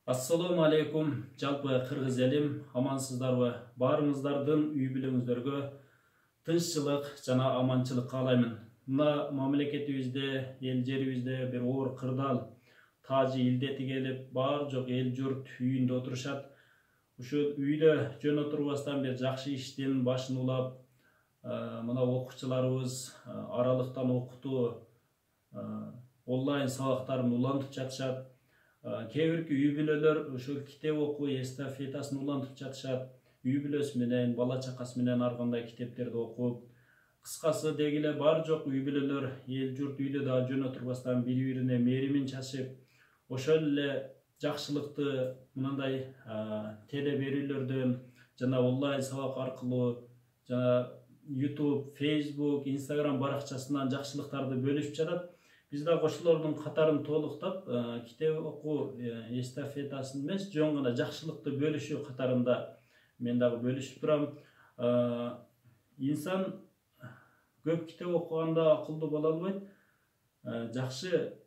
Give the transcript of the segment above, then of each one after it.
Assalamu alaikum, жалпы кыргыз элим, амансыздарбы? Баарыңыздардын үй бүлөңүздөргө тынччылык жана аманчылык каалаймын. Мына мамлекетибизде, эл жерибизде бир оор кырдаал, таажы илдети келип, бар жок эл журт үйүндө отурушат. Ушул үйдө жөн отурбастан бир жакшы иштин башын улап, мына окуучуларыбыз аралыктан окутуу, онлайн сабактарын улантып жатышат. Кээ бирки үй бүлөлөр ушул китеп окуу эстафетасын улантып жатышат. Үй бүлөсү менен, бала чакасы менен ар кандай китептерди окуп, кыскасы деги эле бар жок үй бүлөлөр эл журт үйдө да жөн отурбастан бири-бирине мээримин чачып, ошол эле жакшылыкты мындай теле берүүлөрдөн жана онлайн сабак аркылуу жана YouTube, Facebook, Instagram баракчасынан жакшылыктарды бөлүшүп жатат. Биз дагы ошолордун катарын толуктап, китеп окуу эстафетасын эмес, жөн гана жакшылыкты бөлүшүү катарында мен дагы бөлүшүп турам. Инсан көп китеп окуганда акылдуу боло албайт. Жакшы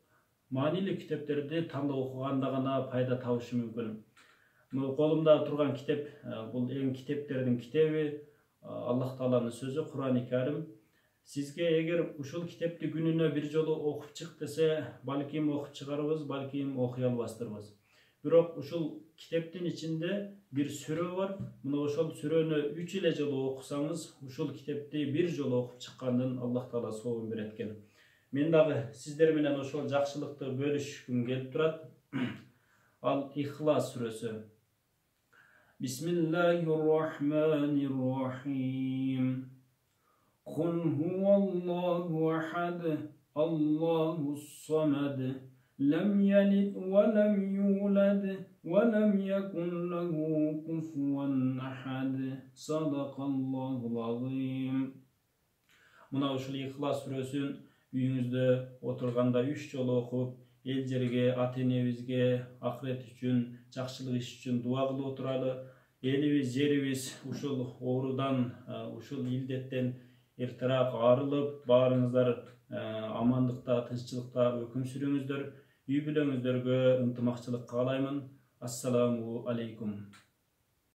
маанилүү китептерди тандап окуганда гана пайда табышы мүмкүн. Колумда турган китеп, бул эң китептердин китеби, Аллах Тааланын сөзү, Кур'ан-ы Карим. Сизге эгер ушул китепти күнүнө бир жолу окуп чык десе, балким окуп чыгарбыз, балким окуй албастырбыз. Бирок ушул китептин ичинде бир сүрө бар. Мына ошол сүрөнү 3 эле жолу окусаңыз, ушул китепти бир жолу окуп чыккандын Аллах Таала сообун берет экен. Мен дагы сиздер менен ошол жакшылыкты бөлүшкүм келип турат. Ал Ихлас сүрөсү. Бисмиллахир-рахманир-рахим. قل هو الله أحد الله الصمد لم يلد ولم يولد ولم يكن له كفوا أحد صدق الله العظيم. Мына ушул Ихлас сүрөсүн үйүңүздө отурганда 3 жолу окуп, эл жерге, ата энебизге, акырет үчүн, жакшылык иш үчүн дуа кылып отуралы. Элибиз, жерибиз ушул оорудан, ушул илдеттен эртерээк арылып, баарыңыздар амандыкта, тынччылыкта өкүм сүрүңүздөр. Үй бүлөңүздөргө ынтымакчылык каалаймын. Ассаламу алейкум.